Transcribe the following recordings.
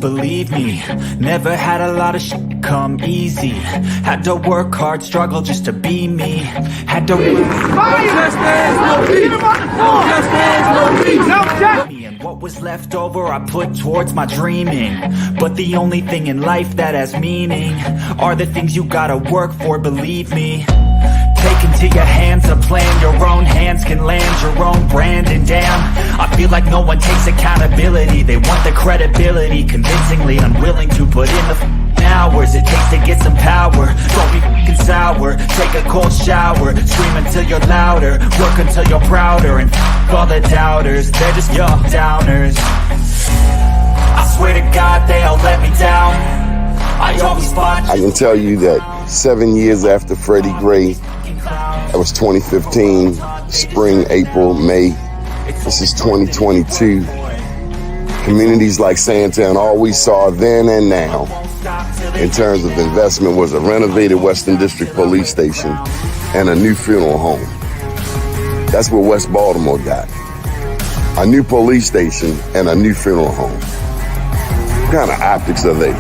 believe me. Never had a lot of shit come easy. Had to work hard, struggle just to be me. Had to work and what was left over I put towards my dreaming. But the only thing in life that has meaning are the things you gotta work for, believe me. Take into your hands a plan, your own hands can land your own brand. And damn, I feel like no one takes accountability. They want the credibility, convincingly unwilling to put in the hours it takes to get some power. Don't be f***ing sour, take a cold shower. Scream until you're louder, work until you're prouder. And f*** all the doubters, they're just young downers. I swear to God they all let me down. I always fought. I can tell you that 7 years after Freddie Gray, that was 2015, spring, April, May. This is 2022. Communities like Sandtown, all we saw then and now in terms of investment was a renovated Western District Police Station and a new funeral home. That's what West Baltimore got. A new police station and a new funeral home. What kind of optics are they?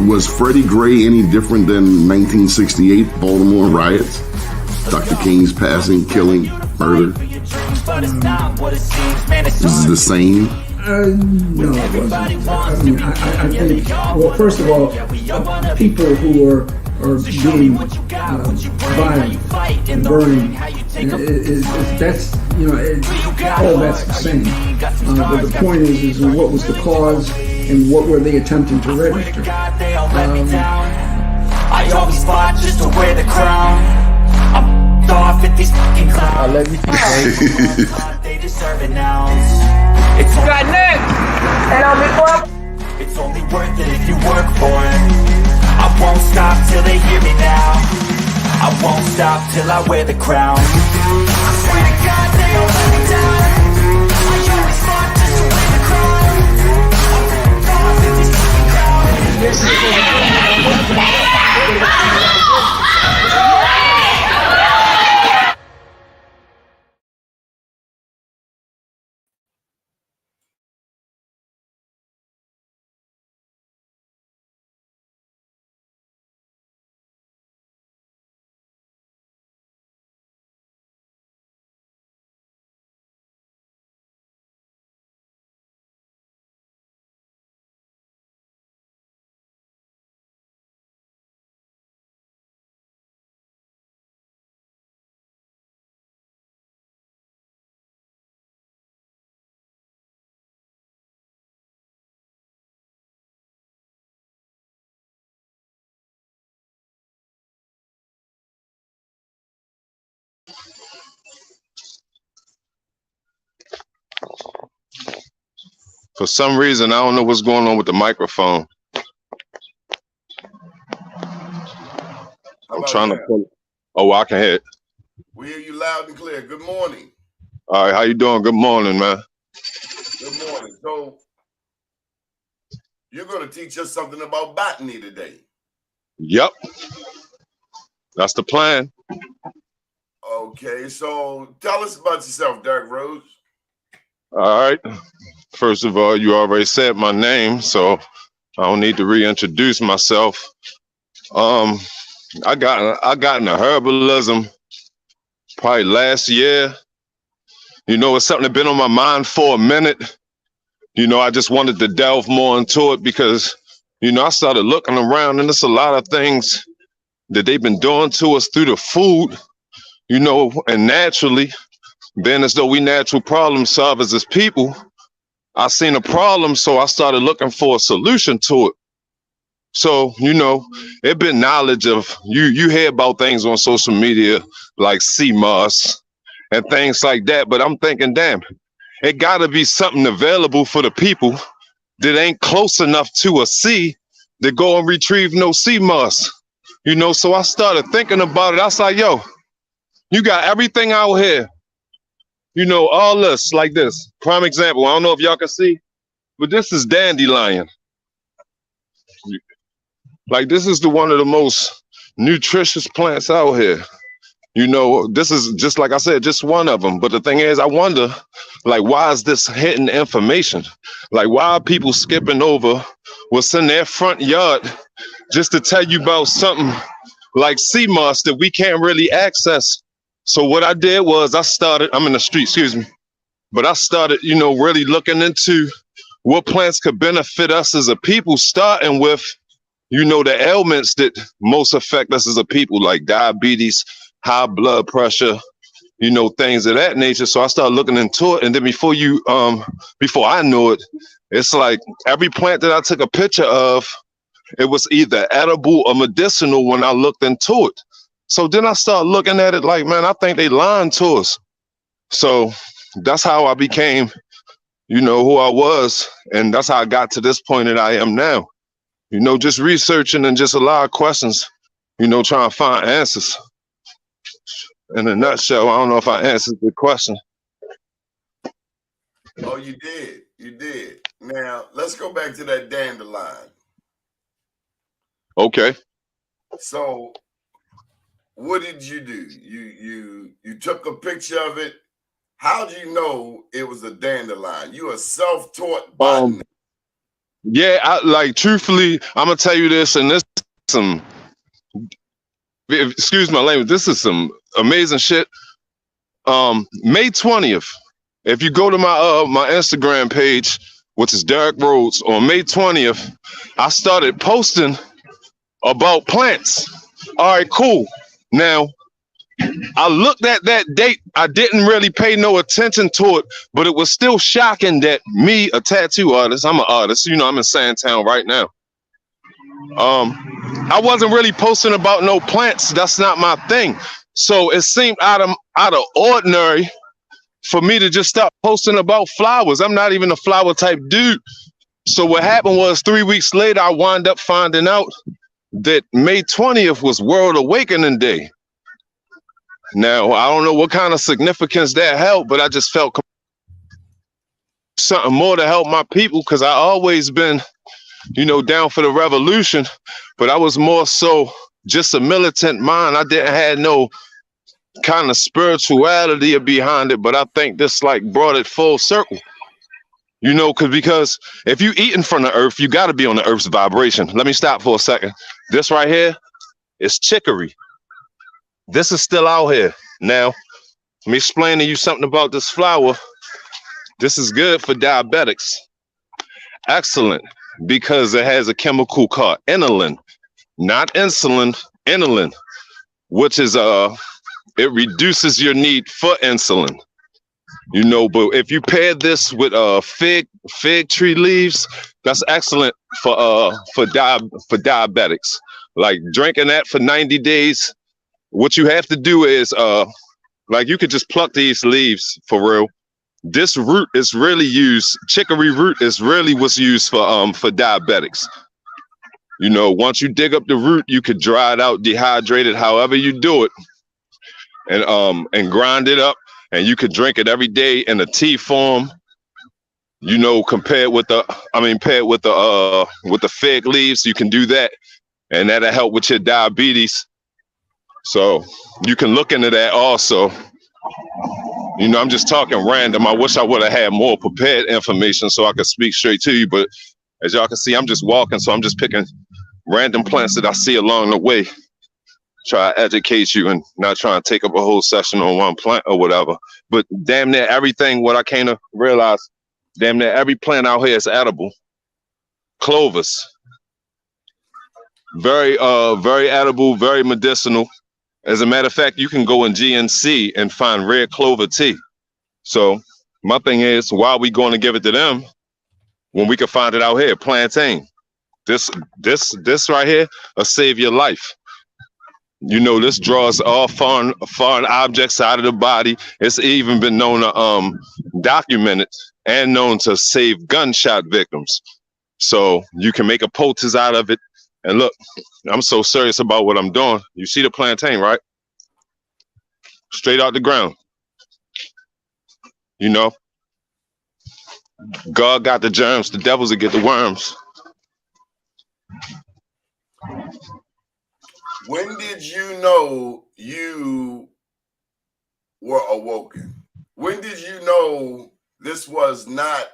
Was Freddie Gray any different than 1968 Baltimore riots? Dr. King's passing, killing, murder? This is the same? No, it wasn't. I mean, I think, well, first of all, people who are being violent and burning, that's, all that's the same. But the point is what was the cause and what were they attempting to register? I always fought just to wear the crown. I'm off at these fucking clowns. I love you. They deserve an ounce. It's got next. And I'll be up. It's only worth it if you work for it. I won't stop till they hear me now. I won't stop till I wear the crown. I swear to God they all let me down. I always fought just to wear the crown. I'm off at these fucking clowns. For some reason, I don't know what's going on with the microphone. I'm trying to pull. Oh, I can hear it. We hear you loud and clear. Good morning. All right, how you doing? Good morning, man. Good morning. So, you're going to teach us something about botany today. Yep. That's the plan. Okay, so tell us about yourself, Derrick Rhodes. All right. First of all, you already said my name, so I don't need to reintroduce myself. I got into herbalism probably last year. It's something that's been on my mind for a minute. I just wanted to delve more into it because, I started looking around and there's a lot of things that they've been doing to us through the food, and naturally, being as though we natural problem solvers as people, I seen a problem, so I started looking for a solution to it. So, it been knowledge of, you hear about things on social media like sea moss and things like that, but I'm thinking, damn, it gotta be something available for the people that ain't close enough to a sea to go and retrieve no sea moss. So I started thinking about it. I was like, yo, you got everything out here. All this, like this. Prime example, I don't know if y'all can see, but this is dandelion. Like, this is one of the most nutritious plants out here. You know, this is just like I said, just one of them. But the thing is, I wonder, like, why is this hidden information? Like, why are people skipping over what's in their front yard just to tell you about something like sea moss that we can't really access? So what I did was I'm in the street, excuse me, but I started, you know, really looking into what plants could benefit us as a people, starting with, you know, the ailments that most affect us as a people, like diabetes, high blood pressure, you know, things of that nature. So I started looking into it. And then before I knew it, it's like every plant that I took a picture of, it was either edible or medicinal when I looked into it. So then I started looking at it like, man, I think they lying to us. So that's how I became, you know, who I was. And that's how I got to this point that I am now. You know, just researching and just a lot of questions, you know, trying to find answers. In a nutshell, I don't know if I answered the question. Oh, you did. You did. Now, let's go back to that dandelion. Okay. So, what did you do? You took a picture of it. How do you know it was a dandelion? You a self-taught botanist. Yeah, truthfully, I'm gonna tell you this, and this is some, excuse my language, this is some amazing shit. May 20th, if you go to my Instagram page, which is Derrick Rhodes, on May 20th, I started posting about plants. All right, cool. Now, I looked at that date. I didn't really pay no attention to it, but it was still shocking that me, a tattoo artist, I'm an artist, you know, I'm in Sandtown right now. I wasn't really posting about no plants. That's not my thing. So it seemed out of ordinary for me to just start posting about flowers. I'm not even a flower type dude. So what happened was 3 weeks later, I wound up finding out that May 20th was World Awakening Day. Now, I don't know what kind of significance that held, but I just felt something more to help my people, because I always been, you know, down for the revolution, but I was more so just a militant mind. I didn't have no kind of spirituality behind it, but I think this like brought it full circle. You know, because if you eating from the earth, you got to be on the earth's vibration. Let me stop for a second. This right here is chicory. This is still out here. Now, let me explain to you something about this flower. This is good for diabetics. Excellent, because it has a chemical called inulin, not insulin, inulin, which is it reduces your need for insulin. You know, but if you pair this with fig tree leaves, that's excellent for diabetics. Like drinking that for 90 days. What you have to do is like you could just pluck these leaves for real. This root is really used, chicory root is really what's used for diabetics. You know, once you dig up the root, you could dry it out, dehydrate it, however you do it, and grind it up, and you could drink it every day in a tea form. You know, paired with the fig leaves, you can do that, and that'll help with your diabetes. So you can look into that also. You know, I'm just talking random. I wish I would have had more prepared information so I could speak straight to you. But as y'all can see, I'm just walking. So I'm just picking random plants that I see along the way. Try to educate you and not trying to take up a whole session on one plant or whatever. But damn near everything, what I came to realize, damn near every plant out here is edible. Clovers. Very edible, very medicinal. As a matter of fact, you can go in GNC and find red clover tea. So my thing is, why are we going to give it to them when we can find it out here? Plantain. This right here will save your life. You know, this draws all foreign objects out of the body. It's even been known to documented and known to save gunshot victims. So you can make a poultice out of it. And look, I'm so serious about what I'm doing. You see the plantain, right? Straight out the ground. You know, God got the germs, the devils will get the worms. When did you know you were awoken? When did you know this was not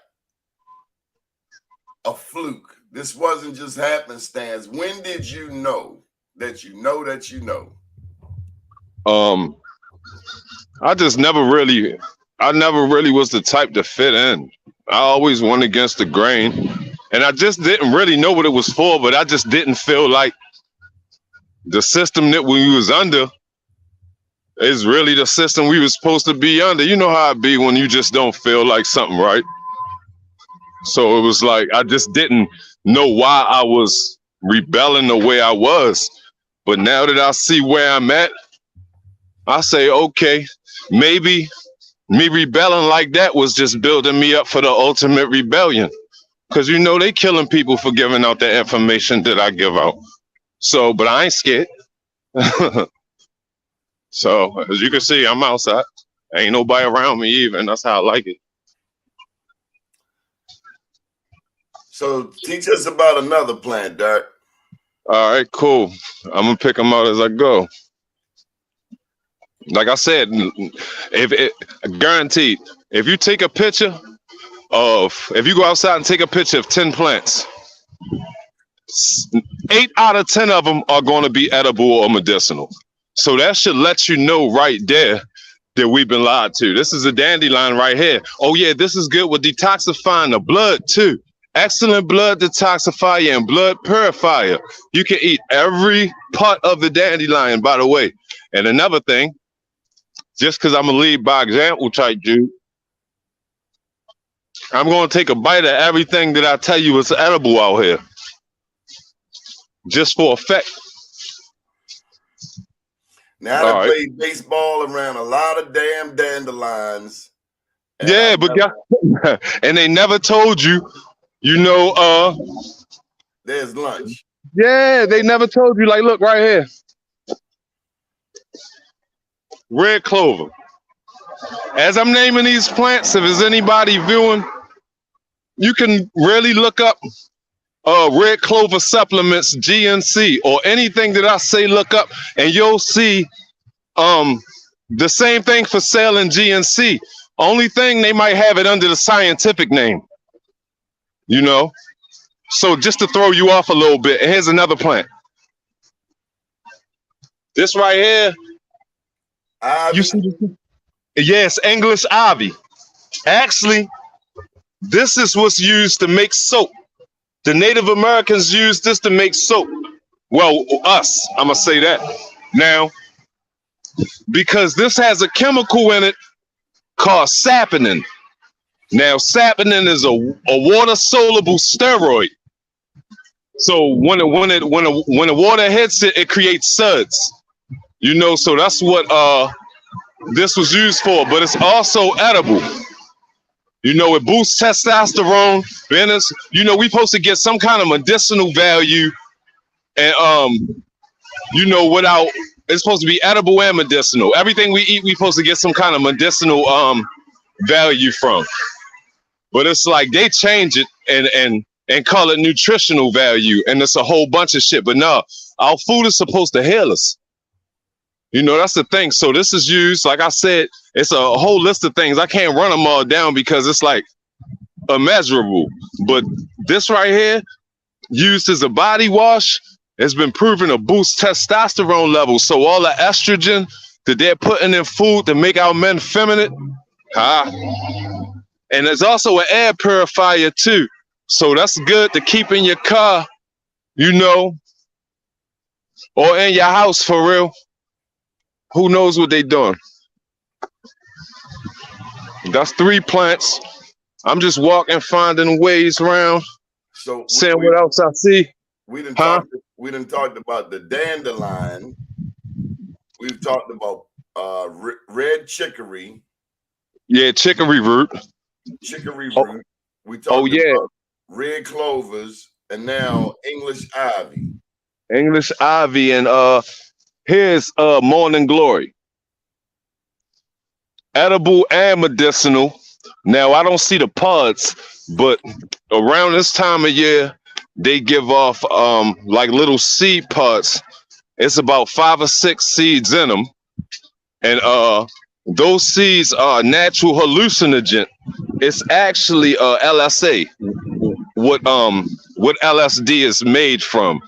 a fluke? This wasn't just happenstance. When did you know that you know that you know? I never really was the type to fit in. I always went against the grain, and I just didn't really know what it was for, but I just didn't feel like the system that we was under is really the system we were supposed to be under. You know how it be when you just don't feel like something right. So it was like I just didn't know why I was rebelling the way I was. But now that I see where I'm at, I say, okay, maybe me rebelling like that was just building me up for the ultimate rebellion. Because you know they killing people for giving out the information that I give out. So, but I ain't scared. So as you can see, I'm outside. Ain't nobody around me even. That's how I like it. So teach us about another plant, Derrick. All right, cool. I'm gonna pick them out as I go. Like I said, guaranteed, if you take a picture if you go outside and take a picture of 10 plants, 8 out of 10 of them are going to be edible or medicinal. So that should let you know right there that we've been lied to. This is a dandelion right here. Oh yeah, this is good with detoxifying the blood too. Excellent blood detoxifier and blood purifier. You can eat every part of the dandelion, by the way. And another thing, just because I'm a lead by example type dude, I'm going to take a bite of everything that I tell you is edible out here. Just for effect. Now I played baseball around a lot of damn dandelions. Yeah, but and they never told you, there's lunch. Yeah, they never told you, like, look right here. Red clover. As I'm naming these plants, if there's anybody viewing, you can really look up red clover supplements, GNC, or anything that I say look up, and you'll see the same thing for sale in GNC. Only thing, they might have it under the scientific name, So just to throw you off a little bit, and here's another plant. This right here, Ivy. you see this? Yes, English ivy. Actually, this is what's used to make soap. The Native Americans used this to make soap. Well, us, I'm gonna say that. Now, because this has a chemical in it called saponin. Now, saponin is a water-soluble steroid. So when the water hits it, it creates suds. So that's what this was used for, but it's also edible. It boosts testosterone. We supposed to get some kind of medicinal value, and without, it's supposed to be edible and medicinal. Everything we eat, we supposed to get some kind of medicinal value from. But it's like they change it and call it nutritional value, and it's a whole bunch of shit. But no, our food is supposed to heal us. That's the thing. So this is used, like I said, it's a whole list of things. I can't run them all down because it's like immeasurable. But this right here, used as a body wash, has been proven to boost testosterone levels. So all the estrogen that they're putting in food to make our men feminine, and there's also an air purifier too. So that's good to keep in your car, or in your house for real. Who knows what they doing? That's 3 plants. I'm just walking, finding ways around, seeing what else I see. We done talked about the dandelion. We've talked about red chicory. Yeah, chicory root. Chicory root. We talked about red clovers, and now English ivy. English ivy, and here's morning glory. Edible and medicinal. Now I don't see the pods, but around this time of year, they give off like little seed pods. It's about 5 or 6 seeds in them, and those seeds are natural hallucinogen. It's actually LSA. What LSD is made from.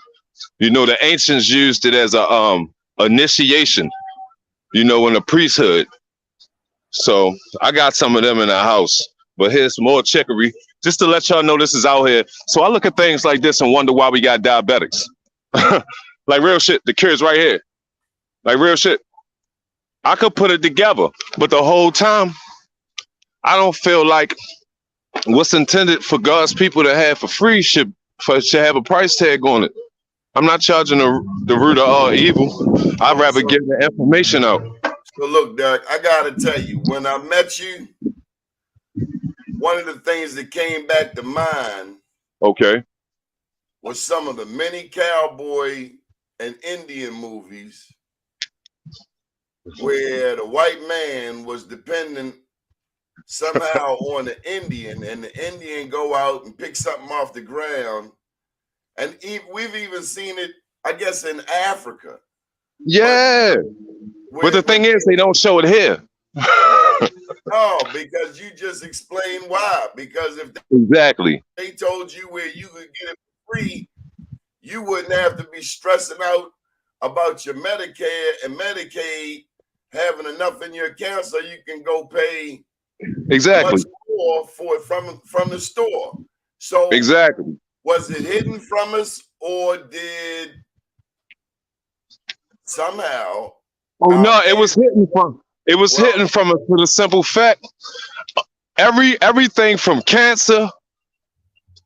You know, the ancients used it as a initiation, you know, in the priesthood. So I got some of them in the house. But here's some more chicory, just to let y'all know this is out here. So I look at things like this and wonder why we got diabetics. Like real shit, the cure's right here. Like real shit. I could put it together, but the whole time, I don't feel like what's intended for God's people to have for free should have a price tag on it. I'm not charging the root of all evil. I'd rather give the information out. So look, Derrick, I gotta tell you, when I met you, one of the things that came back to mind, okay, was some of the many cowboy and Indian movies where the white man was dependent somehow on the Indian, and the Indian go out and pick something off the ground. And we've even seen it, I guess, in Africa. Yeah. But the thing is, they don't show it here. No, because you just explained why. Because if they told you where you could get it for free, you wouldn't have to be stressing out about your Medicare and Medicaid having enough in your account so you can go pay much more for it from the store. So was it hidden from us, or did somehow? Oh no, it was hidden from. It was hidden from us for the simple fact, everything from cancer,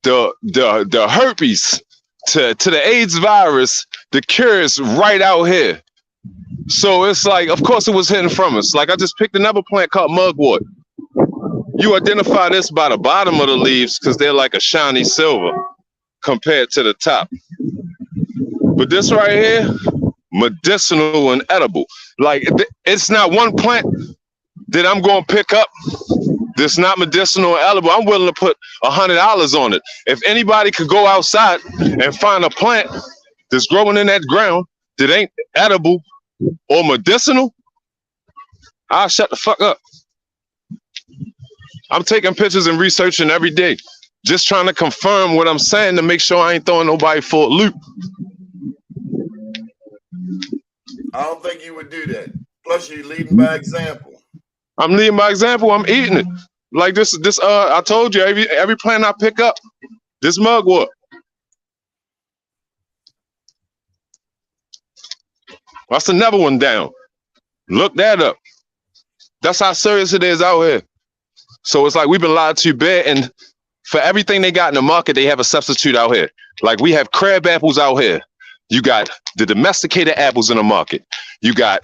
the herpes to the AIDS virus, the cure is right out here. So it's like, of course, it was hidden from us. Like I just picked another plant called mugwort. You identify this by the bottom of the leaves because they're like a shiny silver compared to the top. But this right here, medicinal and edible. Like it's not one plant that I'm going to pick up that's not medicinal and edible. I'm willing to put $100 on it. If anybody could go outside and find a plant that's growing in that ground that ain't edible or medicinal, I'll shut the fuck up. I'm taking pictures and researching every day, just trying to confirm what I'm saying to make sure I ain't throwing nobody for a loop. I don't think you would do that. Plus, you're leading by example. I'm leading by example. I'm eating it. Like this. I told you, every plant I pick up, this mugwort. That's another one down. Look that up. That's how serious it is out here. So it's like we've been lied to bad, and for everything they got in the market, they have a substitute out here. Like we have crab apples out here. You got the domesticated apples in the market. You got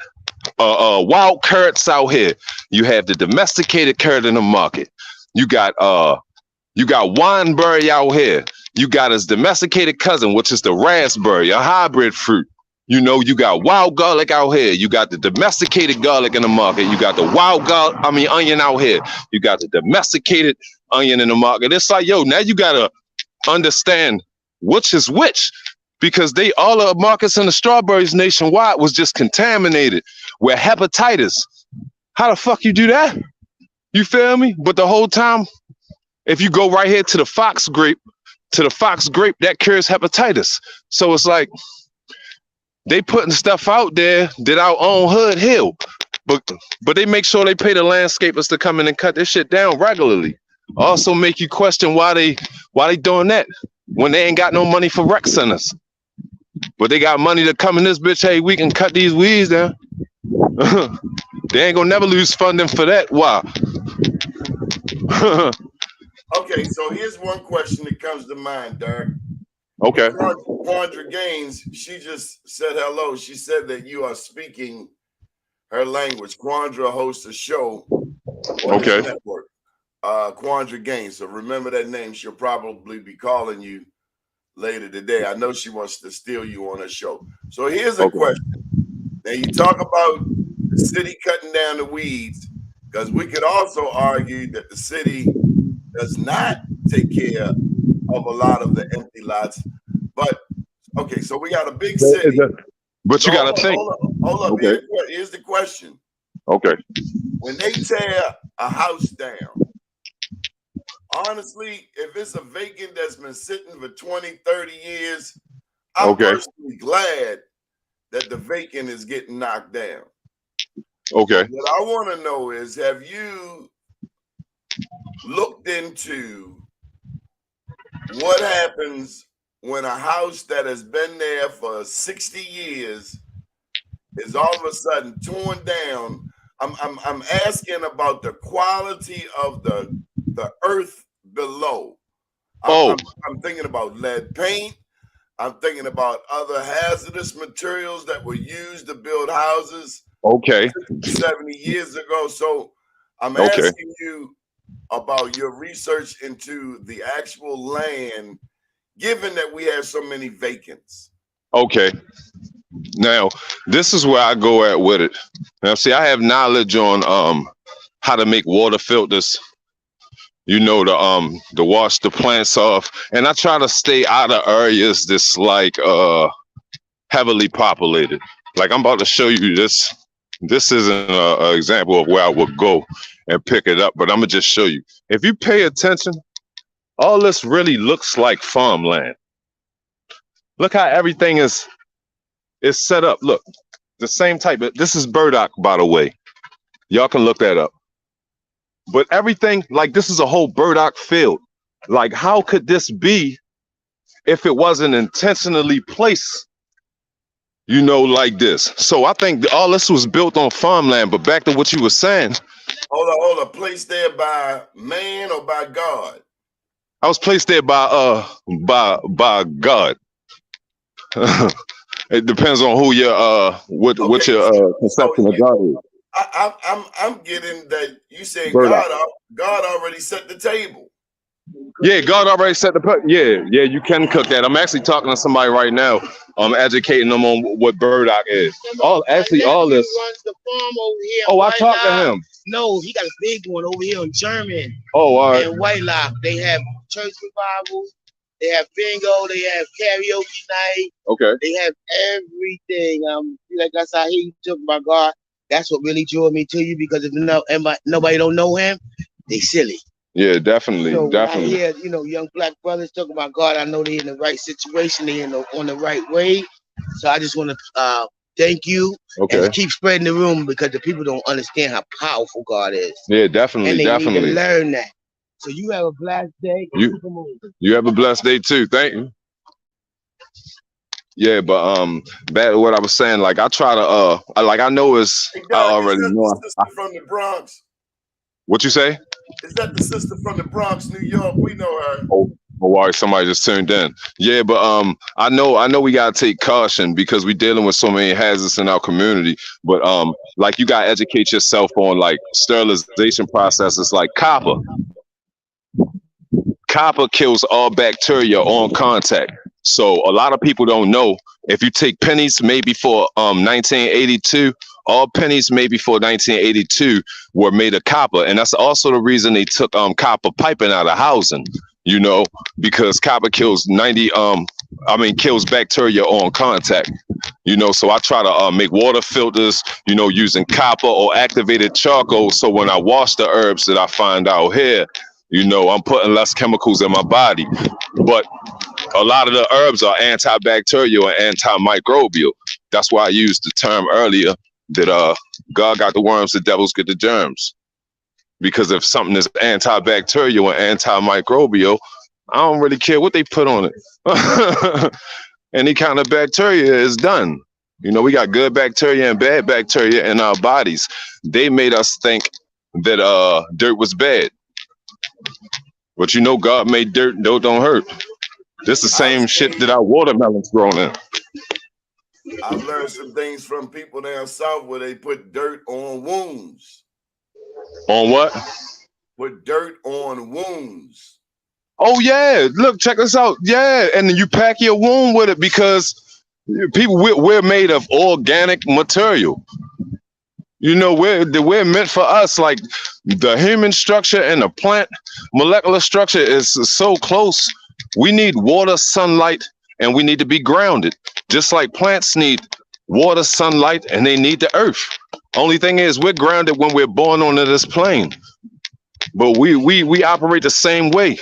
wild carrots out here. You have the domesticated carrot in the market. You got wineberry out here. You got his domesticated cousin, which is the raspberry, a hybrid fruit. You know, you got wild garlic out here. You got the domesticated garlic in the market. You got the onion out here. You got the domesticated onion in the market. It's like, yo, now you gotta understand which is which. Because all the markets in the strawberries nationwide was just contaminated with hepatitis. How the fuck you do that? You feel me? But the whole time, if you go right here to the fox grape, that cures hepatitis. So it's like they putting stuff out there that our own hood heal. But they make sure they pay the landscapers to come in and cut this shit down regularly. Also make you question why they doing that when they ain't got no money for rec centers. But they got money to come in this bitch. Hey, we can cut these weeds down. They ain't gonna never lose funding for that. Why? Okay, so here's one question that comes to mind, Derrick. Okay. Quandra Gaines, she just said hello. She said that you are speaking her language. Quandra hosts a show on this network. Quandra Gaines. So remember that name. She'll probably be calling you later today. I know she wants to steal you on her show. So here's a question. Now you talk about the city cutting down the weeds, because we could also argue that the city does not take care of a lot of the empty lots. But okay, so we got a big city. But you got to think. Hold up. Okay. Here's the question. Okay. When they tear a house down, honestly, if it's a vacant that's been sitting for 20, 30 years, I'm personally glad that the vacant is getting knocked down. Okay. But what I want to know is, have you looked into what happens when a house that has been there for 60 years is all of a sudden torn down? I'm asking about the quality of the earth below. I'm thinking about lead paint. I'm thinking about other hazardous materials that were used to build houses 70 years ago. So I'm asking you about your research into the actual land, given that we have so many vacants. Okay. Now, this is where I go at with it. Now, see, I have knowledge on how to make water filters, you know, to wash the plants off. And I try to stay out of areas that's like heavily populated. Like I'm about to show you this. This isn't an example of where I would go and pick it up, but I'm gonna just show you. If you pay attention, all this really looks like farmland. Look how everything is set up. Look, the same type of, this is burdock, by the way. Y'all can look that up. But everything, like this is a whole burdock field. Like how could this be if it wasn't intentionally placed, you know, like this? So I think all this was built on farmland. But back to what you were saying. Hold on. Placed there by man or by God? I was placed there by God. It depends on who your what your conception of God is. I'm getting that you say God already set the table. Yeah, God already set the yeah, you can cook that. I'm actually talking to somebody right now. I'm educating them on what burdock is. All this. He runs the farm over here. Oh, I talked to him. No, he got a big one over here in German. Oh, all right. And White Lock. They have church revivals. They have bingo. They have karaoke night. Okay. They have everything. Like I said, I hear you talking about God. That's what really drew me to you, because if nobody don't know him, they silly. Yeah, definitely, so definitely. When I hear, young black brothers talking about God, I know they're in the right situation. They're on the right way. So I just want to thank you. Okay. And keep spreading the room, because the people don't understand how powerful God is. Yeah, definitely, and they definitely. need to learn that. So you have a blessed day. You have a blessed day too. Thank you. Yeah, but back to what I was saying, like I try to I know it's hey, I already know. The sister from the Bronx. What you say? Is that the sister from the Bronx, New York? We know her. Oh, all right, somebody just tuned in. Yeah, but I know we gotta take caution because we're dealing with so many hazards in our community. But like you gotta educate yourself on like sterilization processes, like copper. Copper kills all bacteria on contact. So a lot of people don't know, if you take pennies made before 1982, all pennies made before 1982 were made of copper. And that's also the reason they took copper piping out of housing, because copper kills kills bacteria on contact. So I try to make water filters, using copper or activated charcoal. So when I wash the herbs that I find out here, I'm putting less chemicals in my body. But a lot of the herbs are antibacterial and antimicrobial. That's why I used the term earlier that God got the worms, the devils get the germs. Because if something is antibacterial and antimicrobial, I don't really care what they put on it. Any kind of bacteria is done. We got good bacteria and bad bacteria in our bodies. They made us think that dirt was bad. But God made dirt don't hurt. This is the same shit that our watermelons grown in. I've learned some things from people down south where they put dirt on wounds. On what? Put dirt on wounds. Oh yeah, look, check this out. Yeah, and then you pack your wound with it, because people, we're made of organic material. We're meant for us. Like the human structure and the plant molecular structure is so close. We need water, sunlight, and we need to be grounded. Just like plants need water, sunlight, and they need the earth. Only thing is, we're grounded when we're born onto this plane, but we operate the same way,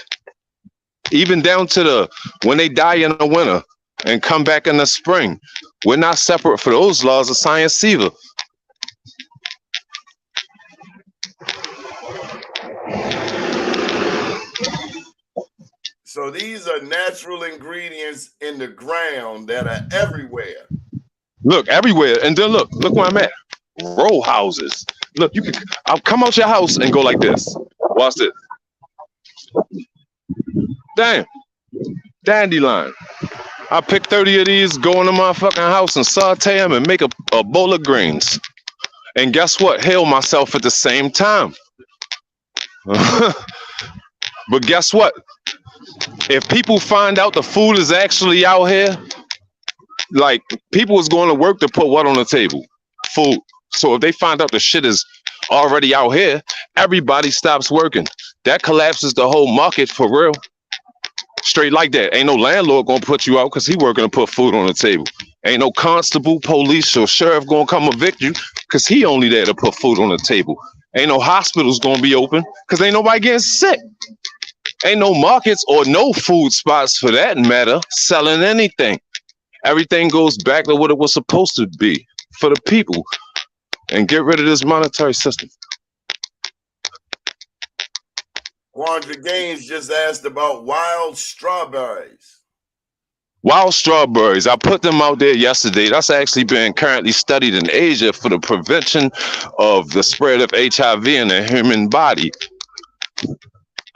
even down to the when they die in the winter and come back in the spring. We're not separate for those laws of science either. So these are natural ingredients in the ground that are everywhere. Look everywhere, and then look where I'm at. Row houses. Look, I'll come out your house and go like this. Watch this. Damn, dandelion. I pick 30 of these, go in the motherfucking house and saute them and make a bowl of greens. And guess what? Heal myself at the same time. But guess what? If people find out the food is actually out here, like people is going to work to put what on the table? Food. So if they find out the shit is already out here, everybody stops working. That collapses the whole market for real. Straight like that. Ain't no landlord gonna put you out because he working to put food on the table. Ain't no constable, police, or sheriff gonna come evict you because he only there to put food on the table. Ain't no hospitals gonna be open because ain't nobody getting sick. Ain't no markets or no food spots for that matter selling anything. Everything goes back to what it was supposed to be for the people. And get rid of this monetary system. Quandra Gaines just asked about wild strawberries. Wild strawberries, I put them out there yesterday. That's actually being currently studied in Asia for the prevention of the spread of HIV in the human body.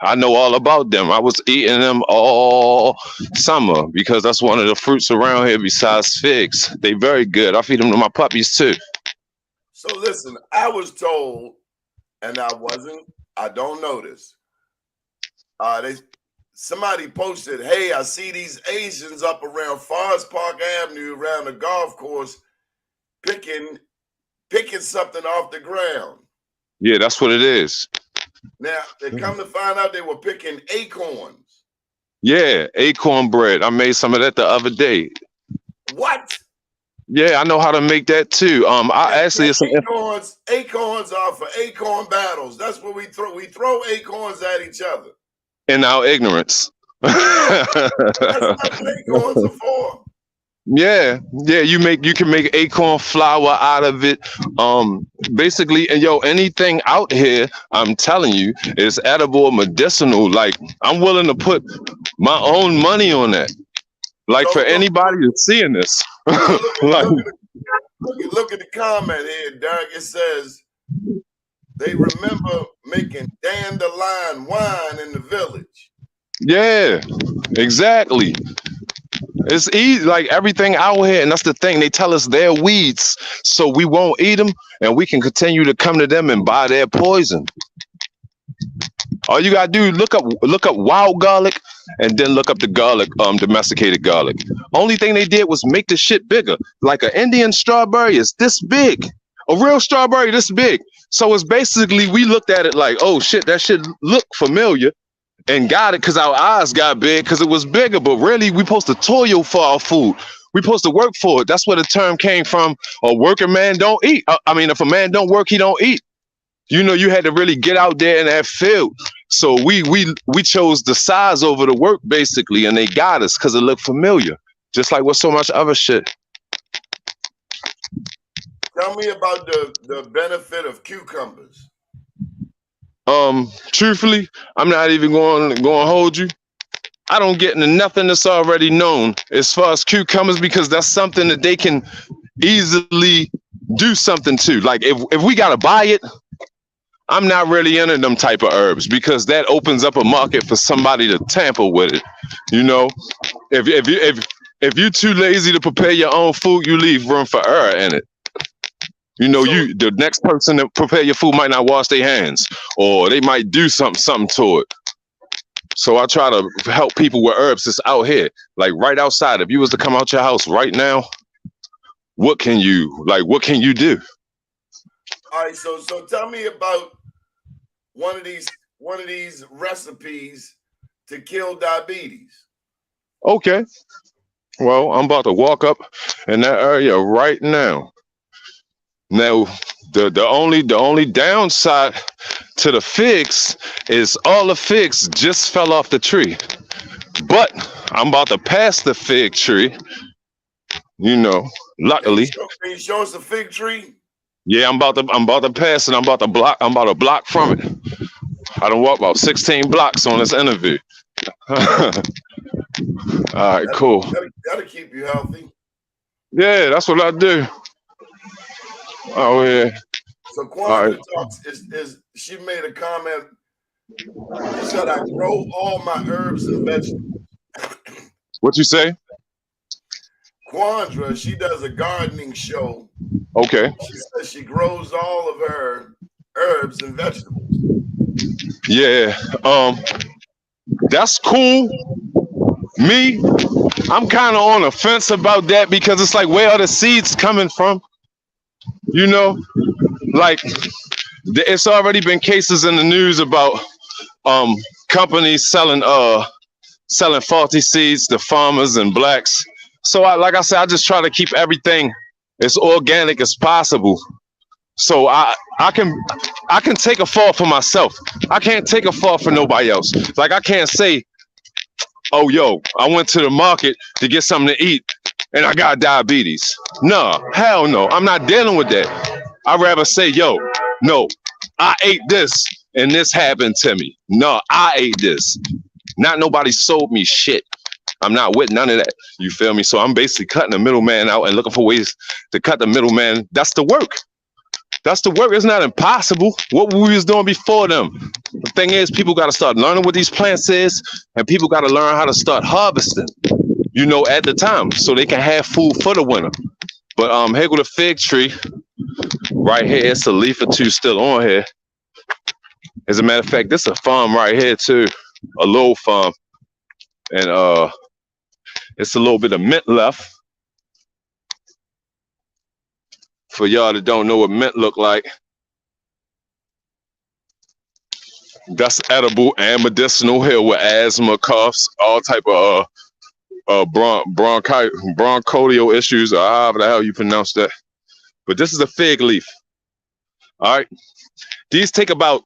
I know all about them. I was eating them all summer because that's one of the fruits around here besides figs. They very good. I feed them to my puppies too. So listen, I was told, and I don't know this. Somebody posted, hey, I see these Asians up around Forest Park Avenue around the golf course picking something off the ground. Yeah, that's what it is. Now, they come to find out they were picking acorns. Yeah, acorn bread. I made some of that the other day. What? Yeah, I know how to make that too. Acorns are for acorn battles. That's what we throw. We throw acorns at each other. In our ignorance. That's not what acorns are for. Yeah, you can make acorn flour out of it. Basically, and anything out here, I'm telling you, is edible, medicinal. Like I'm willing to put my own money on that. Like for anybody that's seeing this. Look at the comment here, Derrick. It says they remember making dandelion wine in the village. Yeah, exactly. It's easy, like everything out here, and that's the thing. They tell us they're weeds, so we won't eat them, and we can continue to come to them and buy their poison. All you gotta do, look up wild garlic, and then look up the garlic, domesticated garlic. Only thing they did was make the shit bigger. Like an Indian strawberry is this big, a real strawberry this big. So it's basically we looked at it like, oh shit, that shit look familiar. And got it because our eyes got big because it was bigger. But really, we supposed to toil for our food. We supposed to work for it. That's where the term came from. A working man don't eat. If a man don't work, he don't eat. You had to really get out there in that field. So we chose the size over the work, basically, and they got us because it looked familiar. Just like with so much other shit. Tell me about the benefit of cucumbers. Truthfully, I'm not even going to hold you. I don't get into nothing that's already known as far as cucumbers because that's something that they can easily do something to. Like if we got to buy it, I'm not really into them type of herbs because that opens up a market for somebody to tamper with it. If you're too lazy to prepare your own food, you leave room for error in it. The next person that prepare your food might not wash their hands, or they might do something to it. So I try to help people with herbs that's out here, like right outside. If you was to come out your house right now, what can you do? All right, so tell me about one of these recipes to kill diabetes. Okay. Well, I'm about to walk up in that area right now. Now, the only downside to the figs is all the figs just fell off the tree. But I'm about to pass the fig tree, you know, luckily. Can you show us the fig tree? Yeah, I'm about to pass it. I'm about to block from it. I done walked about 16 blocks on this interview. All right, cool. That'll keep you healthy. Yeah, that's what I do. Oh yeah. So Quandra talks is she made a comment. She said I grow all my herbs and vegetables. What you say? Quandra, she does a gardening show. Okay. She says she grows all of her herbs and vegetables. Yeah. That's cool. Me, I'm kind of on the fence about that because it's like, where are the seeds coming from? You know, like it's already been cases in the news about companies selling faulty seeds to farmers and blacks. So like I said, I just try to keep everything as organic as possible. So I can take a fall for myself. I can't take a fall for nobody else. Like I can't say, oh yo, I went to the market to get something to eat and I got diabetes. No, hell no. I'm not dealing with that. I'd rather say, yo, no, I ate this and this happened to me. No, I ate this. Not nobody sold me shit. I'm not with none of that. You feel me? So I'm basically cutting the middleman out and looking for ways to cut the middleman. That's the work. That's the work. It's not impossible. What we was doing before them. The thing is, people got to start learning what these plants is, and people got to learn how to start harvesting, you know, at the time, so they can have food for the winter. But here go the fig tree right here. It's a leaf or two still on here. As a matter of fact, this is a farm right here too, a little farm, and it's a little bit of mint left. For y'all that don't know what mint look like, that's edible and medicinal here with asthma, coughs, all type of bronchial issues, or however the hell you pronounce that. But this is a fig leaf. All right, these take about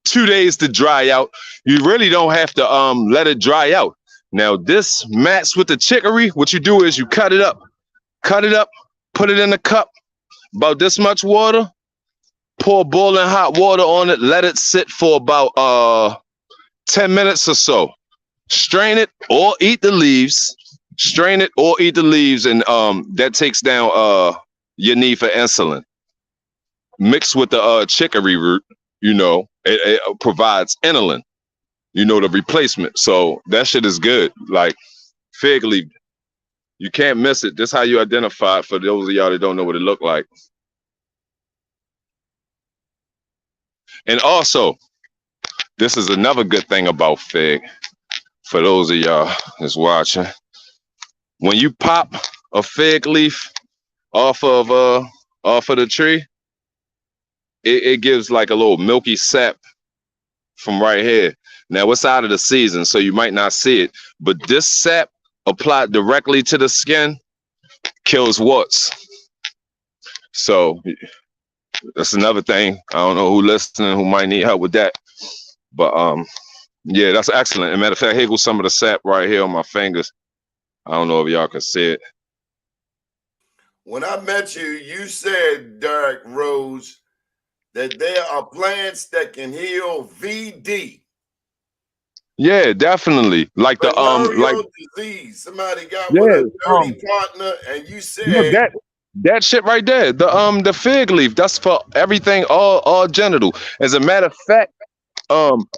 2 days to dry out. You really don't have to let it dry out. Now this mats with the chicory. What you do is you cut it up, put it in a cup, about this much water, pour boiling hot water on it, let it sit for about 10 minutes or so. Strain it or eat the leaves. Strain it or eat the leaves, and that takes down your need for insulin. Mixed with the chicory root, you know, it provides inulin, you know, the replacement. So that shit is good. Like fig leaf, you can't miss it. This is how you identify it for those of y'all that don't know what it look like. And also, this is another good thing about fig for those of y'all that's watching. When you pop a fig leaf off of the tree, it gives like a little milky sap from right here. Now it's out of the season, so you might not see it, but this sap applied directly to the skin kills warts. So that's another thing. I don't know who listening who might need help with that, but yeah, that's excellent. As a matter of fact, here goes some of the sap right here on my fingers. I don't know if y'all can see it. When I met you, you said, Derrick Rhodes, that there are plants that can heal VD. Yeah, definitely. Like the like disease. Somebody got with a dirty partner, and you said that shit right there. The fig leaf. That's for everything, all genital. As a matter of fact,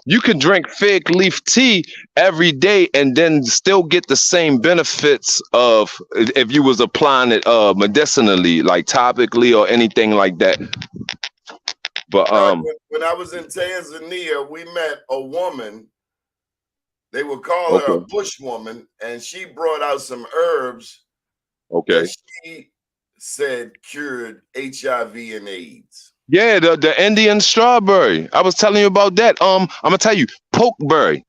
you can drink fig leaf tea every day and then still get the same benefits of if you was applying it medicinally, like topically or anything like that. But when I was in Tanzania, we met a woman. They would call her a bush woman, and she brought out some herbs. Okay. That she said cured HIV and AIDS. Yeah, the Indian strawberry. I was telling you about that. I'm gonna tell you, pokeberry.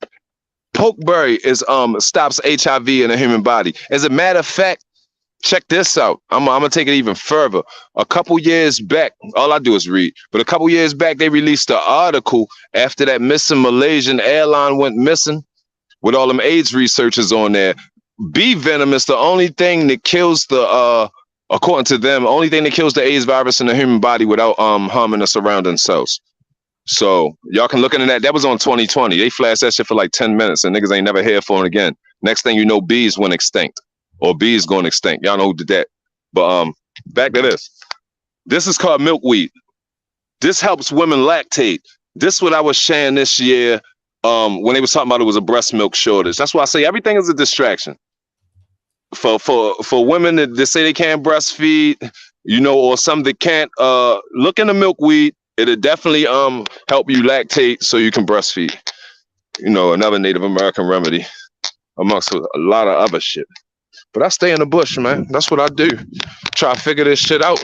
Pokeberry is stops HIV in the human body. As a matter of fact, check this out. I'm gonna take it even further. A couple years back, all I do is read, but a couple years back, they released an article after that missing Malaysian airline went missing with all them AIDS researchers on there. Bee venom is the only thing that kills the, according to them, only thing that kills the AIDS virus in the human body without harming the surrounding cells. So y'all can look into that. That was on 2020. They flashed that shit for like 10 minutes and niggas ain't never heard for it again. Next thing you know, bees went extinct. Or bees going extinct. Y'all know who did that. But back to this. This is called milkweed. This helps women lactate. This what I was sharing this year when they was talking about it was a breast milk shortage. That's why I say everything is a distraction. For women that say they can't breastfeed, you know, or some that can't, look into milkweed. It'll definitely help you lactate so you can breastfeed. You know, another Native American remedy amongst a lot of other shit. But I stay in the bush, man. That's what I do. Try to figure this shit out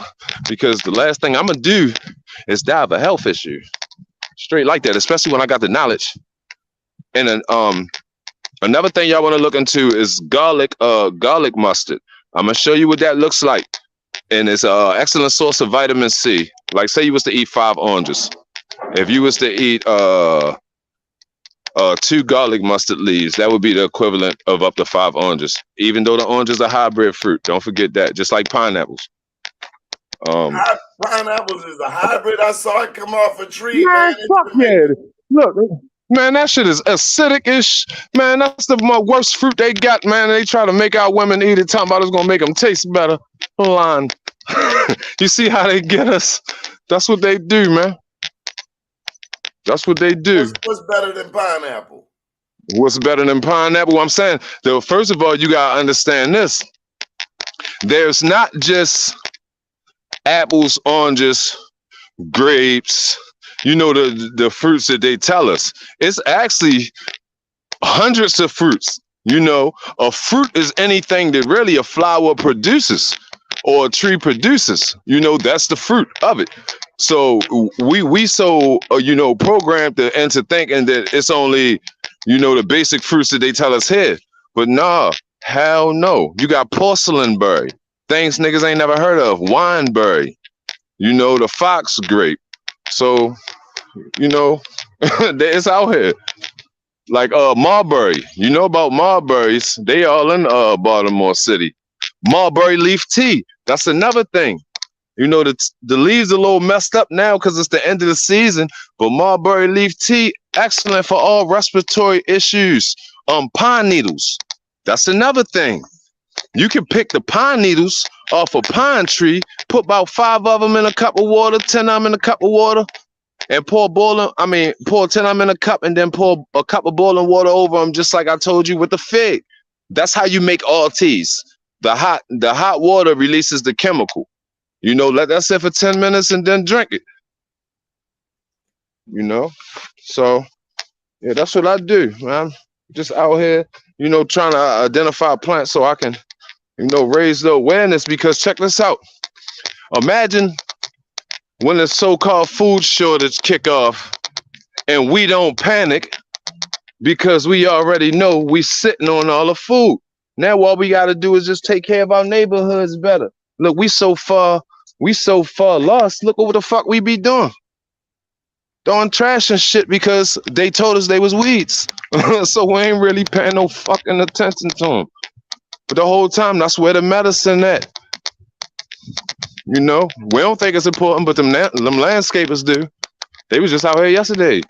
because the last thing I'm gonna do is die of a health issue. Straight like that, especially when I got the knowledge. And then another thing y'all want to look into is garlic mustard. I'm gonna show you what that looks like. And it's an excellent source of vitamin C. Like say you was to eat 5 oranges. If you was to eat 2 garlic mustard leaves, that would be the equivalent of up to 5 oranges. Even though the oranges are hybrid fruit. Don't forget that. Just like pineapples. Pineapples is a hybrid. I saw it come off a tree, man. Fuck yeah. Look, man, that shit is acidic-ish. Man, that's the worst fruit they got, man. They try to make our women eat it, talking about it's gonna make them taste better. Line. You see how they get us? That's what they do, man. That's what they do. What's better than pineapple? What's better than pineapple? I'm saying, though, first of all, you gotta understand this. There's not just apples, oranges, grapes, you know, the fruits that they tell us. It's actually hundreds of fruits. You know, a fruit is anything that really a flower produces or a tree produces. You know, that's the fruit of it. So we so you know, programmed into thinking that it's only, you know, the basic fruits that they tell us here. But nah, hell no. You got porcelain berry, things niggas ain't never heard of. Wineberry, you know, the fox grape. So, you know, it's out here. Like mulberry. You know about mulberries? They all in Baltimore City. Mulberry leaf tea. That's another thing. You know, the leaves are a little messed up now because it's the end of the season, but mulberry leaf tea, excellent for all respiratory issues. Pine needles. That's another thing. You can pick the pine needles off a pine tree, put about 5 of them in a cup of water, 10 of them in a cup of water, and pour 10 of them in a cup and then pour a cup of boiling water over them, just like I told you with the fig. That's how you make all teas. The hot water releases the chemical. You know, let that sit for 10 minutes and then drink it. You know? So, yeah, that's what I do, man. Just out here, you know, trying to identify plants so I can, you know, raise the awareness, because check this out. Imagine when the so-called food shortage kick off and we don't panic because we already know we sitting on all the food. Now all we got to do is just take care of our neighborhoods better. Look, we so far lost. Look what the fuck we be doing. Throwing trash and shit because they told us they was weeds. So we ain't really paying no fucking attention to them. But the whole time, that's where the medicine at. You know, we don't think it's important, but them landscapers do. They was just out here yesterday,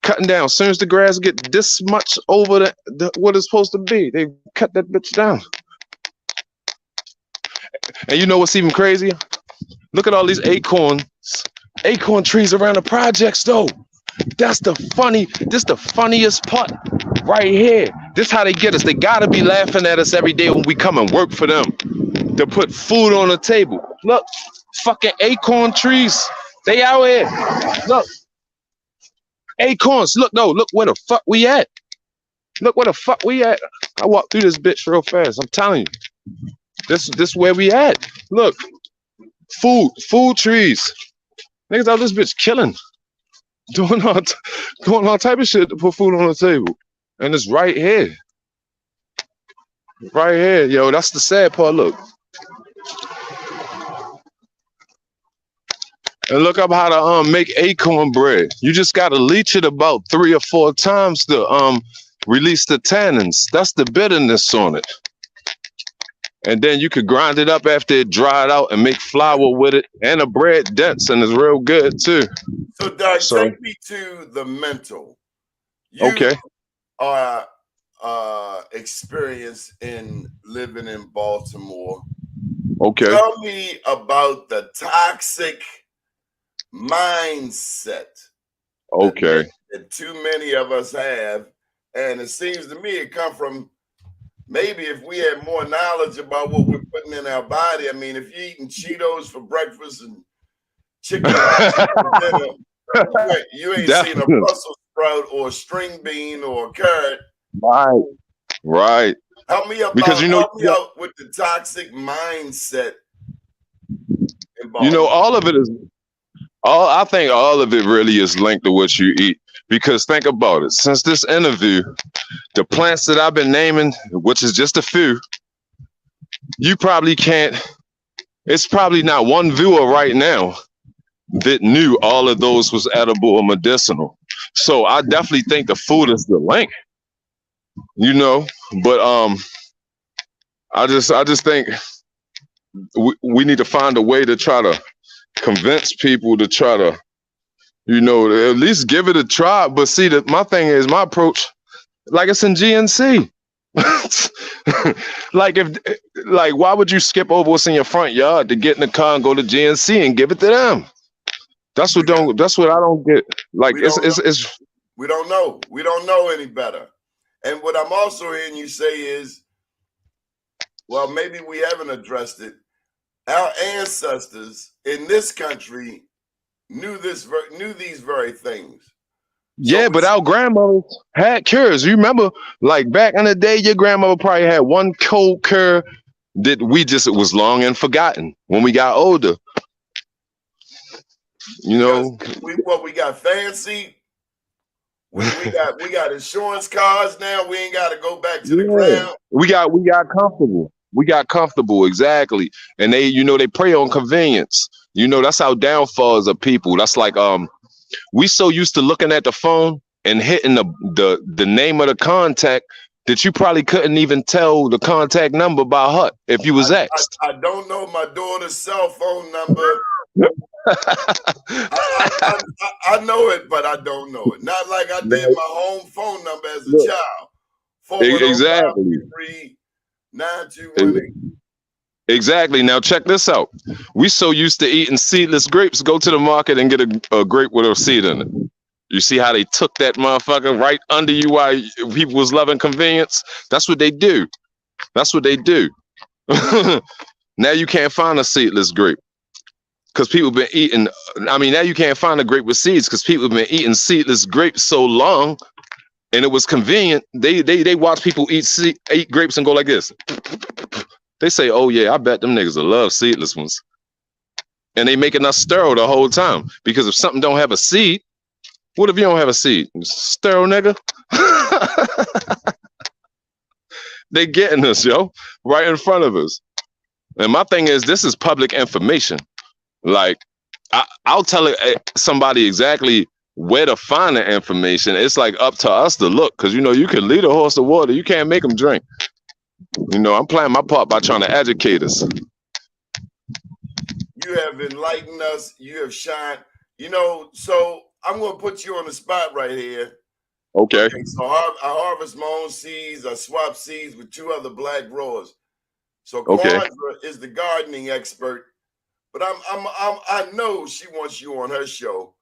cutting down. As soon as the grass get this much over what it's supposed to be, they cut that bitch down. And you know what's even crazier? Look at all these acorn trees around the projects, though. This the funniest part right here. This how they get us. They gotta be laughing at us every day when we come and work for them to put food on the table. Look, fucking acorn trees. They out here. Look. Acorns. Look, no, look where the fuck we at. Look where the fuck we at. I walked through this bitch real fast. I'm telling you. This where we at. Look. Food trees. Niggas out this bitch killing. Doing all type of shit to put food on the table. And it's right here. Right here, yo. That's the sad part. Look. and look up how to make acorn bread. You just gotta leach it about 3 or 4 times to release the tannins. That's the bitterness on it. And then you could grind it up after it dried out and make flour with it, and the bread dense and it's real good too. So, Doc, take me to the mental. You okay. are experienced in living in Baltimore. Okay. Tell me about the toxic mindset. Okay. That too many of us have, and it seems to me it come from maybe if we had more knowledge about what we're putting in our body. I mean, if you're eating Cheetos for breakfast and chicken for dinner, you ain't seen a Brussels sprout or a string bean or a carrot. Right. Help me out with the toxic mindset. You know, I think all of it really is linked to what you eat. Because think about it. Since this interview, the plants that I've been naming, which is just a few, you probably can't. It's probably not one viewer right now that knew all of those was edible or medicinal. So I definitely think the food is the link. You know, but I just think we need to find a way to try to convince people to try to, you know, at least give it a try. But see, my thing is, my approach, like it's in GNC. like why would you skip over what's in your front yard to get in the car and go to GNC and give it to them? That's what I don't get. Like we don't know any better. And what I'm also hearing you say is, well, maybe we haven't addressed it. Our ancestors in this country knew these very things. Yeah, but our grandmothers had cures. You remember, like back in the day, your grandmother probably had one cold cure that it was long and forgotten when we got older. You know, we got fancy. We got insurance cars now. We ain't got to go back to the ground. We got comfortable. We got comfortable, exactly. And they prey on convenience. You know, that's how downfalls of people. That's like we so used to looking at the phone and hitting the name of the contact that you probably couldn't even tell the contact number by heart if you was asked. I don't know my daughter's cell phone number. I know it, but I don't know it. Not like I did my home phone number as a child. Exactly. 9218. Exactly. Now check this out. We so used to eating seedless grapes. Go to the market and get a grape with a seed in it. You see how they took that motherfucker right under you while people was loving convenience? That's what they do. That's what they do. Now you can't find a seedless grape because people been eating. I mean, now you can't find a grape with seeds because people have been eating seedless grapes so long, and it was convenient. They watch people eat grapes and go like this. They say, "Oh yeah, I bet them niggas will love seedless ones," and they making us sterile the whole time because if something don't have a seed, what if you don't have a seed? Sterile nigga. They getting us, yo, right in front of us. And my thing is, this is public information. Like, I'll tell somebody exactly where to find the information. It's like up to us to look, because you know you can lead a horse to water, you can't make them drink. You know, I'm playing my part by trying to educate us. You have enlightened us. You have shined. You know, so I'm going to put you on the spot right here. Okay. So I harvest my own seeds. I swap seeds with 2 other black growers. So Quandra is the gardening expert, but I know she wants you on her show.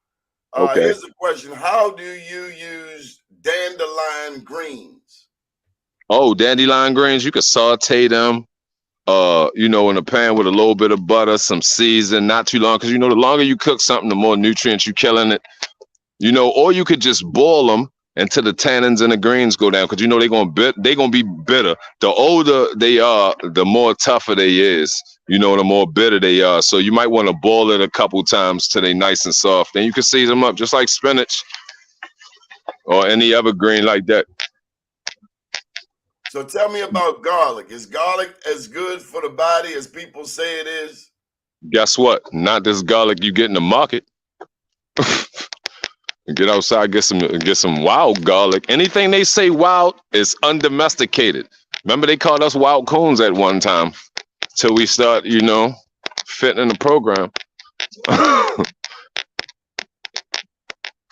Here's the question: how do you use dandelion greens? Oh, dandelion greens, you could saute them, you know, in a pan with a little bit of butter, some season, not too long, because you know the longer you cook something, the more nutrients you killing it. You know, or you could just boil them until the tannins and the greens go down, because you know they're gonna be bitter. The older they are, the more tougher they is. You know, the more bitter they are. So you might want to boil it a couple times till they nice and soft. Then you can season them up just like spinach or any other green like that. So tell me about garlic. Is garlic as good for the body as people say it is? Guess what? Not this garlic you get in the market. Get outside, get some wild garlic. Anything they say wild is undomesticated. Remember they called us wild coons at one time till we start, fitting in the program.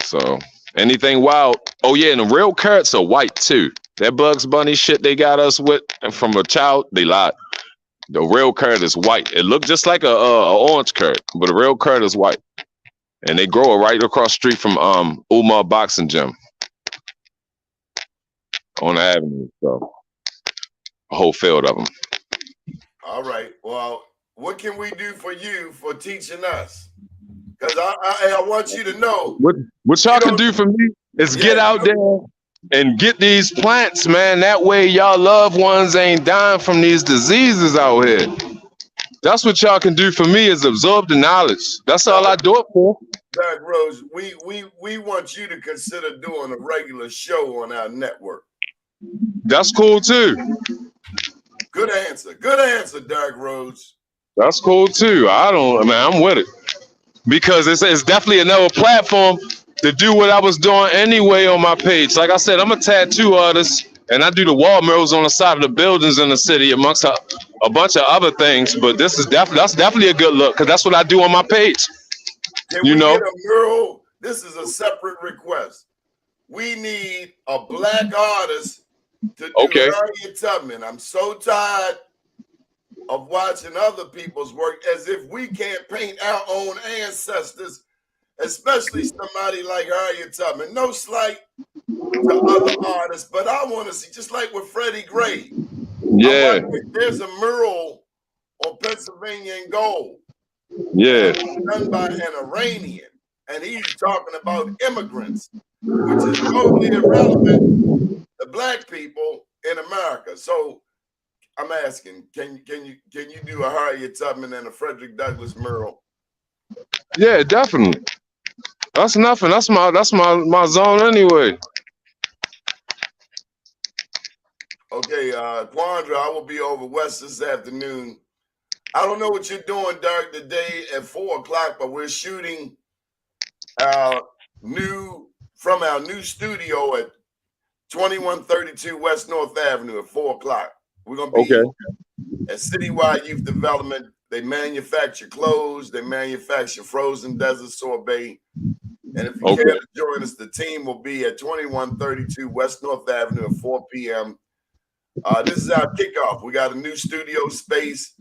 So anything wild. Oh yeah, and the real carrots are white too. That Bugs Bunny shit they got us with and from a child, they lied. The real carrot is white. It looked just like a orange carrot, but the real carrot is white. And they grow it right across the street from Umar Boxing Gym on the avenue. So a whole field of them. All right. Well, what can we do for you for teaching us? Because I want you to know. What y'all can do for me is get out there and get these plants, man. That way y'all loved ones ain't dying from these diseases out here. That's what y'all can do for me is absorb the knowledge. That's all I do it for. Derrick Rhodes, we want you to consider doing a regular show on our network. That's cool too. Good answer. Good answer, Derrick Rhodes. That's cool too. I'm with it. Because it's definitely another platform to do what I was doing anyway on my page. Like I said, I'm a tattoo artist and I do the wall murals on the side of the buildings in the city amongst a bunch of other things. But that's definitely a good look because that's what I do on my page. Can we get a mural? This is a separate request. We need a black artist to do Harriet Tubman. I'm so tired of watching other people's work as if we can't paint our own ancestors, especially somebody like Harriet Tubman. No slight to other artists, but I want to see, just like with Freddie Gray. Yeah. There's a mural on Pennsylvania in Gold. Yeah. Done by an Iranian, and he's talking about immigrants, which is totally irrelevant to black people in America. So I'm asking, can you do a Harriet Tubman and a Frederick Douglass mural? Yeah, definitely. That's nothing. That's my zone anyway. Okay, Quandra, I will be over west this afternoon. I don't know what you're doing, Derrick, today at 4 o'clock, but we're shooting from our new studio at 2132 West North Avenue at 4 o'clock. We're going to be at Citywide Youth Development. They manufacture clothes. They manufacture frozen desert sorbet. And if you care to join us, the team will be at 2132 West North Avenue at 4 p.m. This is our kickoff. We got a new studio space.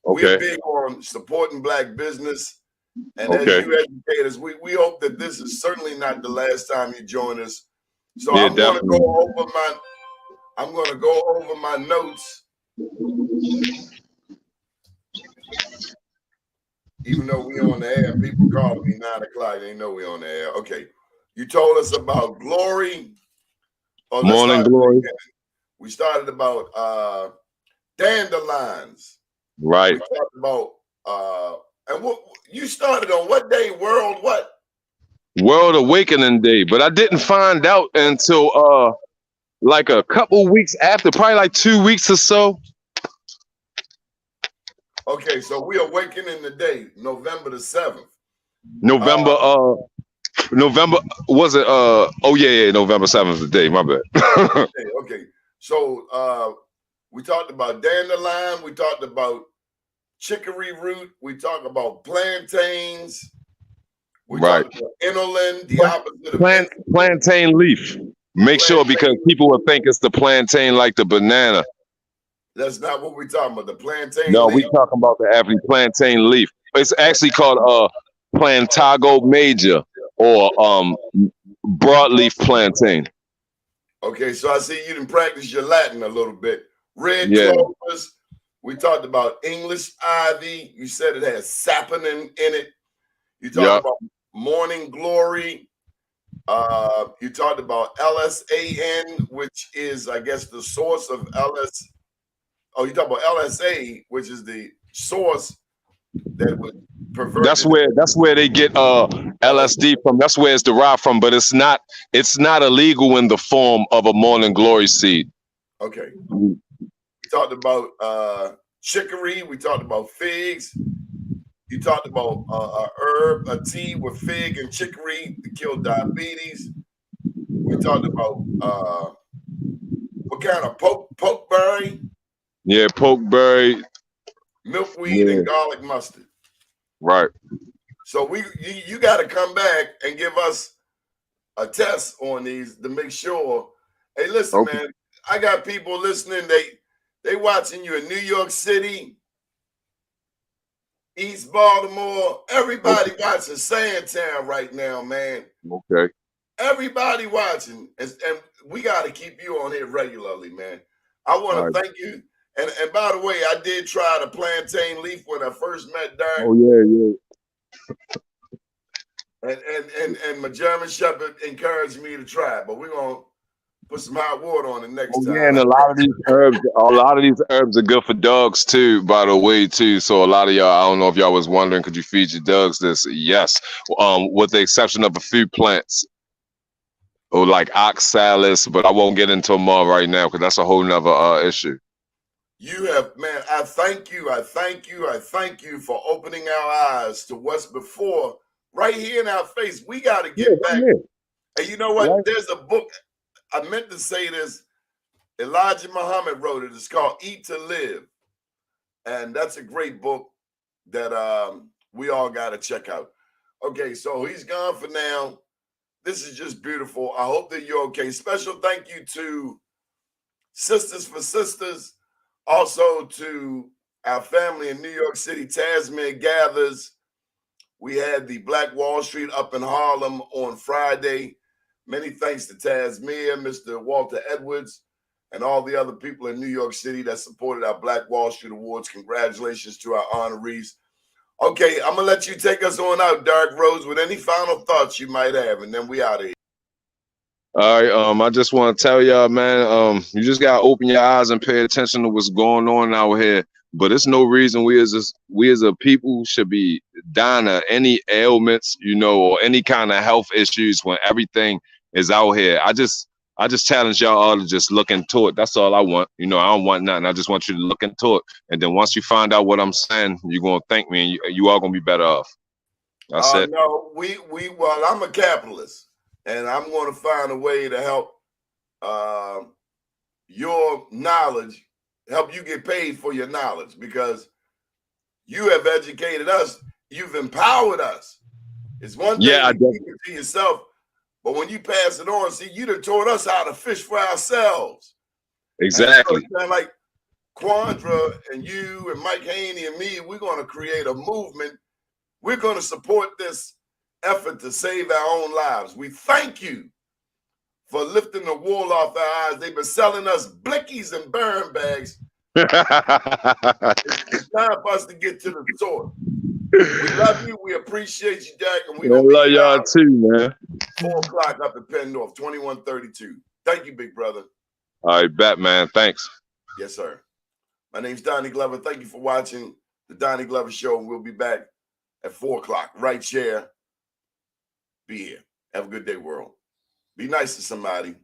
We're big on supporting black business. And as you educators, we hope that this is certainly not the last time you join us. So I'm going to go over my notes. Even though we on the air, people call me 9 o'clock. They know we on the air. Okay. You told us about glory. Morning glory. We started about dandelions. Right. We talked about and what you started on what day? World Awakening Day, but I didn't find out until like a couple weeks after, probably like 2 weeks or so. Okay, so we awakening the day, November the 7th. November was it? November 7th the day. My bad. Okay. So we talked about dandelion. We talked about chicory root. We talked about plantains. We talked about inulin, the opposite of plantain leaf. Make sure because people will think it's the plantain like the banana. That's not what we're talking about. The plantain. No, leaf. we talking about the average plantain leaf. It's actually called Plantago major or broadleaf plantain. Okay, so I see you didn't practice your Latin a little bit. Red clovers. We talked about English ivy. You said it has saponin in it. You talked about morning glory. You talked about LSAN, which is, I guess, the source of LS. Oh, you talk about LSA, which is the source that would pervert. That's where they get LSD from. That's where it's derived from, but it's not illegal in the form of a morning glory seed. Okay. We talked about chicory. We talked about figs. You talked about a herb, a tea with fig and chicory to kill diabetes. We talked about what kind of pokeberry, Yeah, pokeberry. milkweed, Yeah, and garlic mustard. right. So you got to come back and give us a test on these to make sure. Hey, listen, Okay. man, I got people listening. They watching you in New York City, East Baltimore. Everybody watching Sandtown right now, man. Okay. Everybody watching, and we got to keep you on here regularly, man. I want All to right. thank you. And by the way, I did try the plantain leaf when I first met Derrick. Oh yeah, And my German Shepherd encouraged me to try it, but we're gonna put some hot water on it next Oh time. yeah, and a lot of these herbs are good for dogs too, by the way, too. So a lot of y'all, I don't know if y'all was wondering, could you feed your dogs this? Yes. With the exception of a few plants or like oxalis, but I won't get into them all right now because that's a whole nother issue. You have, man, I thank you. I thank you. I thank you for opening our eyes to what's before right here in our face. We got to get back. And you know what? Right. There's a book. I meant to say this. Elijah Muhammad wrote it. It's called Eat to Live. And that's a great book that we all got to check out. Okay, so he's gone for now. This is just beautiful. I hope that you're okay. Special thank you to Sisters for Sisters. Also to our family in New York City, Tasman Gathers. We had the Black Wall Street up in Harlem on Friday. Many thanks to Tasmania, Mr. Walter Edwards, and all the other people in New York City that supported our Black Wall Street Awards. Congratulations to our honorees. Okay, I'm going to let you take us on out, Derrick Rhodes, with any final thoughts you might have, and then we out of here. All right, I just want to tell y'all, man, you just gotta open your eyes and pay attention to what's going on out here. But it's no reason we as a people should be dying of any ailments, or any kind of health issues when everything is out here. I just challenge y'all all to just look into it. That's all I want. I don't want nothing. I just want you to look into it. And then once you find out what I'm saying, you're gonna thank me, and you all gonna be better off. That's it. No, well, I'm a capitalist. And I'm going to find a way to help your knowledge, help you get paid for your knowledge, because you have educated us. You've empowered us. It's one thing to keep it to yourself, but when you pass it on, see, you done taught us how to fish for ourselves. Exactly. And so, like Quandra and you and Mike Haney and me, we're going to create a movement. We're going to support this effort to save our own lives. We thank you for lifting the wool off our eyes. They've been selling us blickies and burn bags. It's time for us to get to the source. We love you. We appreciate you, Jack. And we love y'all too, man. 4 o'clock up at Penn North, 2132. Thank you, big brother. All right, Batman. Thanks. Yes, sir. My name's Donnie Glover. Thank you for watching the Donnie Glover Show. We'll be back at 4 o'clock. Right share. Be here. Have a good day, world. Be nice to somebody.